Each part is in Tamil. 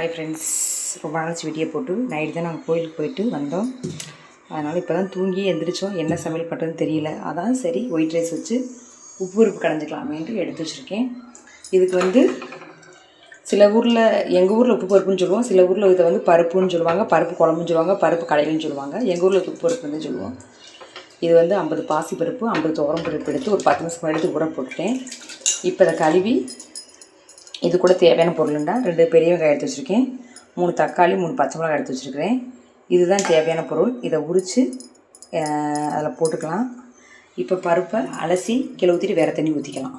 ஹாய் ஃப்ரெண்ட்ஸ், ரொம்ப நாளைச்சு வீடியோ போட்டு நைட்டு தான் நாங்கள் கோயிலுக்கு போயிட்டு வந்தோம். அதனால் இப்போ தான் தூங்கி எழுந்திரிச்சோம். என்ன சமையல் பண்ணுறதுன்னு தெரியல. அதான் சரி ஒயிட் ரைஸ் வச்சு உப்பு பருப்பு கடைஞ்சிக்கலாமேன்ட்டு எடுத்து வச்சுருக்கேன். இதுக்கு சில ஊரில், எங்கள் ஊரில் உப்பு பருப்புன்னு சொல்லுவோம், சில ஊரில் இதை பருப்புன்னு சொல்லுவாங்க, பருப்பு குழம்புன்னு சொல்லுவாங்க, பருப்பு கடையில்னு சொல்லுவாங்க. எங்கள் ஊரில் உப்பு பருப்புன்னு சொல்லுவோம். இது 50 பாசி பருப்பு, 50 துவரம் பருப்பு எடுத்து ஒரு 10 நிமிஷம் எடுத்து ஊற போட்டுட்டேன். இப்போ அதை கழுவி இது கூட தேவையான பொருளுண்டா 2 பெரிய வெங்காயம் எடுத்து வச்சுருக்கேன், 3 தக்காளி, 3 பச்சை மிளகாய் எடுத்து வச்சுருக்கிறேன். இதுதான் தேவையான பொருள். இதை உரித்து அதில் போட்டுக்கலாம். இப்போ பருப்பை அலசி கீழே ஊற்றிட்டு வேறு தண்ணி ஊற்றிக்கலாம்.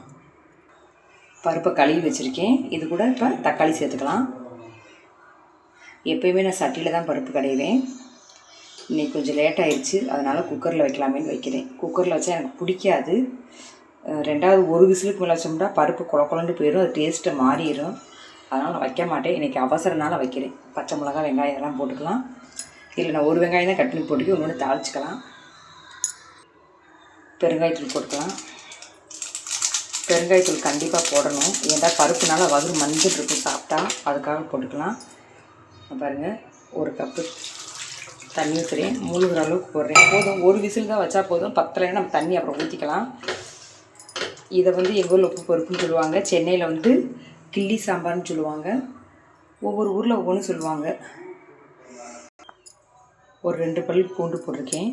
பருப்பை கழுவி வச்சுருக்கேன். இது கூட இப்போ தக்காளி சேர்த்துக்கலாம். எப்போயுமே நான் சட்டியில் தான் பருப்பு கடைவேன். இன்றைக்கி கொஞ்சம் லேட் ஆகிடுச்சு, அதனால் குக்கரில் வைக்கலாமேன்னு வைக்கிறேன். குக்கரில் வச்சா எனக்கு பிடிக்காது. ரெண்டாவது ஒரு விசிலுக்கு மேலே வச்சோம்னா பருப்பு குழண்டு போயிடும், அது டேஸ்ட்டை மாறிடும். அதனால் நான் வைக்க மாட்டேன். இன்றைக்கி அவசரனால வைக்கிறேன். பச்சை மிளகா, வெங்காயம் எல்லாம் போட்டுக்கலாம். இல்லை நான் ஒரு வெங்காயம் தான் கட் பண்ணி போட்டுக்கி ஒன்று தாளிச்சிக்கலாம். பெருங்காயத்தூள் போட்டுக்கலாம். பெருங்காயத்தூள் கண்டிப்பாக போடணும், ஏன்டா பருப்புனால வகுறு மஞ்சள் இருக்கும் சாப்பிட்டா, அதுக்காக போட்டுக்கலாம். பாருங்கள், ஒரு கப்பு தண்ணி ஊற்றுறேன், மூழ்கிற அளவுக்கு போடுறேன். போதும், ஒரு விசில் தான் வச்சா போதும். பத்தலைன்னா நம்ம தண்ணி அப்புறம் ஊற்றிக்கலாம். இதை எங்கள் ஊரில் உப்பு பருப்புன்னு சொல்லுவாங்க, சென்னையில் கிள்ளி சாம்பார்னு சொல்லுவாங்க. ஒவ்வொரு ஊரில் ஒவ்வொன்று சொல்லுவாங்க. ஒரு 2 பல் பூண்டு போட்டிருக்கேன்.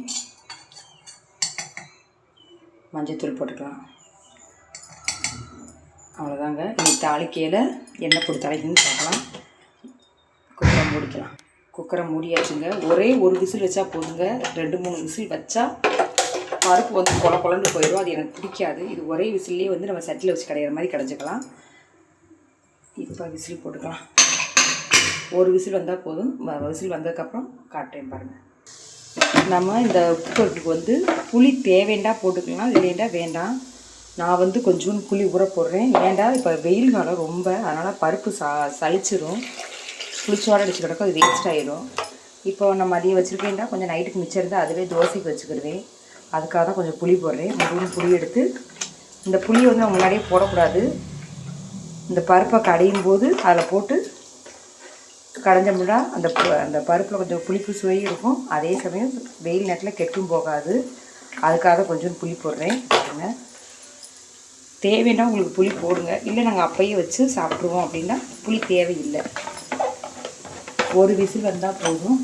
மஞ்சத்தூள் போட்டுக்கலாம். அவ்வளோதாங்க. இன்னைக்கு தாளிக்கையில் எண்ணெய் போட்டு தாளிக்கணும்னு பார்க்கலாம். குக்கரை மூடிக்கலாம். குக்கரை மூடியாச்சுங்க. ஒரே ஒரு விசில் வச்சா போதுங்க. 2-3 விசில் வச்சா பருப்பு குழண்டு போயிடும். அது எனக்கு பிடிக்காது. இது ஒரே விசில்லையே நம்ம சட்டியில் வச்சு கடையிற மாதிரி கடைஞ்சிக்கலாம். இப்போ விசில் போட்டுக்கலாம். ஒரு விசில் வந்தால் போதும். விசில் வந்ததுக்கப்புறம் காட்டுறேன் பாருங்கள். நம்ம இந்த உப்பு பருப்புக்கு புளி தேவைண்டா போட்டுக்கலாம், இல்லைண்டா வேண்டாம். நான் கொஞ்சோண்டு புளி ஊற போடுறேன். ஏண்டா இப்போ வெயில் காலம் ரொம்ப, அதனால் பருப்பு சளிச்சிடும், புளிச்சோட அடிச்சு கிடக்கும், அது வேஸ்ட் ஆகிடும். இப்போ நம்ம மதியம் வச்சுருக்கேன்டா கொஞ்சம் நைட்டுக்கு மிச்சம் இருந்தால் அதுவே தோசைக்கு வச்சுக்கிடுவேன். அதுக்காக தான் கொஞ்சம் புளி போடுறேன். முழுவதும் புளி எடுத்து, இந்த புளியை நம்ம முன்னாடியே போடக்கூடாது. இந்த பருப்பை கடையும் போது அதில் போட்டு கடைஞ்சோம்னா அந்த பருப்பில் கொஞ்சம் புளிப்பு சுவை இருக்கும். அதே சமயம் வெயில் நேரத்தில் கெட்டும் போகாது. அதுக்காக கொஞ்சம் புளி போடுறேன். தேவைன்னா உங்களுக்கு புளி போடுங்க, இல்லை நாங்கள் அப்பையே வச்சு சாப்பிட்ருவோம் அப்படின்னா புளி தேவையில்லை. ஒரு விசில் வந்தால் போதும்.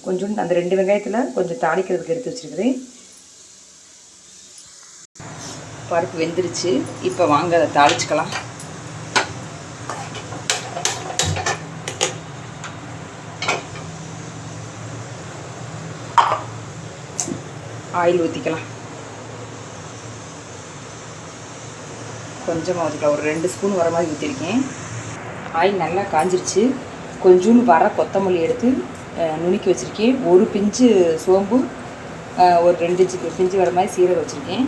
கொஞ்சம் அந்த 2 வெங்காயத்தில் கொஞ்சம் தாளிக்கிறதுக்கு எடுத்து வச்சுருக்கிறேன். பருப்பு வெந்துருச்சு. இப்போ வாங்க அதை தாளிச்சுக்கலாம். ஆயில் ஊற்றிக்கலாம். கொஞ்சமாக ஊற்றிக்கலாம். ஒரு 2 ஸ்பூன் வர மாதிரி ஊற்றிருக்கேன். ஆயில் நல்லா காஞ்சிருச்சு. கொஞ்சோண்டு வர கொத்தமல்லி எடுத்து நுணுக்கி வச்சுருக்கேன். ஒரு பிஞ்சு சோம்பு, ஒரு 2 பிஞ்சு வர மாதிரி சீரகம் வச்சுருக்கேன்.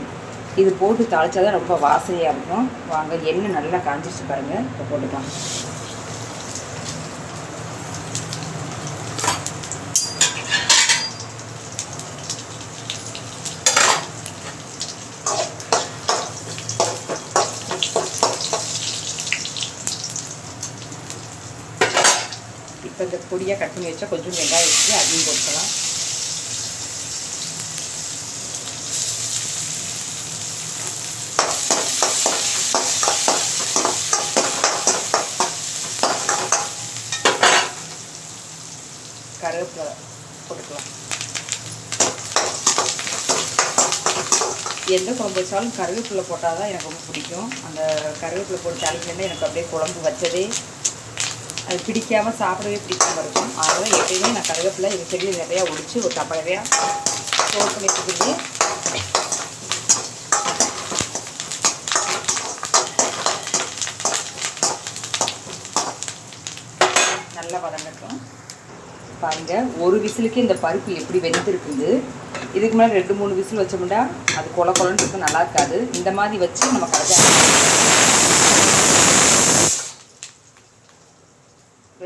இது போட்டு தாளித்தா தான் ரொம்ப வாசனையாக இருக்கும். வாங்க, எண்ணெய் நல்லா காஞ்சிச்சு பாருங்கள். இப்போ போட்டுக்கலாம். இப்போ இந்த பொடியாக கட் பண்ணி வச்சா கொஞ்சம் வெங்காயம் வச்சு அதையும் போட்டுக்கலாம். கருவேப்பிலை போட்டுக்கலாம். எந்த குழம்பு வச்சாலும் கருவேப்பிலை போட்டால் தான் எனக்கு ரொம்ப பிடிக்கும். அந்த கருவேப்பிலை போட்டு தாளிக்கணுன்னா எனக்கு அப்படியே குழம்பு வச்சதே அது பிடிக்காமல் சாப்பிடவே பிடிக்காமல் இருக்கும். அதனால் எப்பயுமே நான் கருவேப்பிலை இது செடி நிறையா ஒடிச்சு ஒரு டப்பாவையாக ஸ்டோர் பண்ணி வச்சுக்கிட்டு நல்லா வதங்கட்டும். பாருங்கள், ஒரு விசிலுக்கு இந்த பருப்பு எப்படி வெந்திருக்குது. இதுக்கு மேலே 2-3 விசில் வச்சோம்னா அது குழன்னு இருக்கும், நல்லா இருக்காது. இந்த மாதிரி வச்சு நம்ம கடைஞ்சா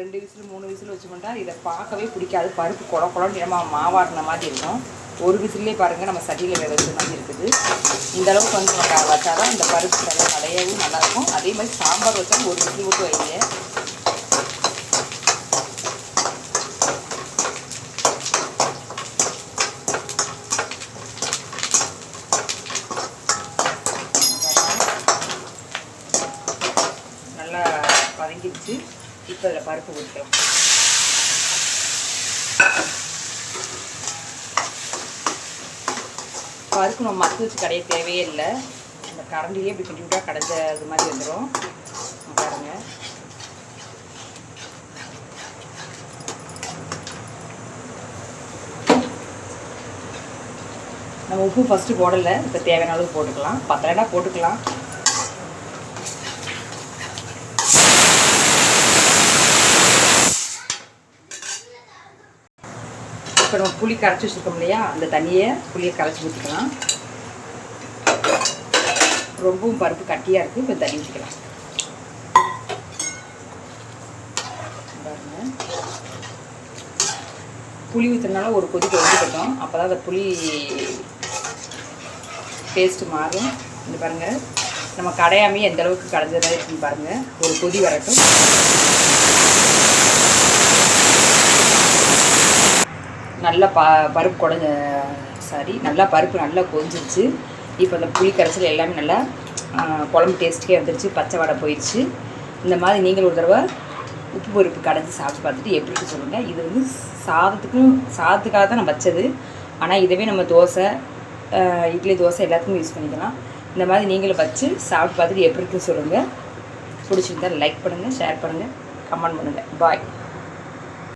2 விசில் 3 விசில் வச்சுக்கொண்டா இதை பார்க்கவே பிடிக்காது. பருப்பு குழ குழன்னு நம்ம மாவாடின மாதிரி இருக்கும். ஒரு விசிலே பாருங்கள் நம்ம சட்டியில் வேக வச்ச மாதிரி இருக்குது. இந்த அளவுக்கு வந்து நம்ம வச்சா தான் இந்த பருப்பு நல்லா கடையவும் நல்லாயிருக்கும். அதே மாதிரி சாம்பார் வச்சாலும் ஒரு விசில் விட்டு வைங்க. நல்லா வதங்கிடுச்சு. இப்போ இதில் பருப்பு ஊற்றிக்கலாம். பருப்பு நம்ம மத்து வச்சு கடைய தேவையே இல்லை. இந்த கரண்டிலே இப்படி கிண்டி விட்டா கடைஞ்ச இது மாதிரி வந்துடும். பாருங்க, நம்ம உப்பு ஃபஸ்ட்டு போடலை. இப்போ தேவையான அளவு போட்டுக்கலாம். பத்தலைனா போட்டுக்கலாம். இப்போ நம்ம புளி கரைச்சி வச்சுருக்கோம் இல்லையா, அந்த தண்ணியை புளியை கரைச்சி ஊற்றிக்கலாம். ரொம்பவும் பருப்பு கட்டியாக இருக்குது. இப்போ தண்ணி ஊற்றிக்கலாம். பாருங்க, புளி ஊற்றுறதுனால ஒரு கொதி கொதிக்கட்டும். அப்போ தான் அந்த புளி டேஸ்ட்டு மாறும். இந்த பாருங்கள், நம்ம கடையாமே எந்த அளவுக்கு கடைஞ்சதாக இருக்குன்னு பாருங்கள். ஒரு கொதி வரட்டும். நல்லா பருப்பு நல்லா பருப்பு நல்லா கொதிச்சிருச்சு. இப்போ அந்த புளி கரைசல் எல்லாமே நல்லா குழம்பு டேஸ்ட்டுக்கே வந்துருச்சு. பச்சை வடை போயிடுச்சு. இந்த மாதிரி நீங்கள் ஒரு தடவை உப்பு பருப்பு கடைஞ்சி சாப்பிட்டு பார்த்துட்டு எப்படி சொல்லுங்கள். இது வந்து சாதத்துக்காக தான் நான் வச்சது. ஆனால் இதுவே நம்ம தோசை, இட்லி, தோசை எல்லாத்துக்கும் யூஸ் பண்ணிக்கலாம். இந்த மாதிரி நீங்களும் வச்சு சாப்பிட்டு பார்த்துட்டு எப்படி இருக்குன்னு சொல்லுங்கள். பிடிச்சிருந்தால் லைக் பண்ணுங்கள், ஷேர் பண்ணுங்கள், கமெண்ட் பண்ணுங்கள். பாய்.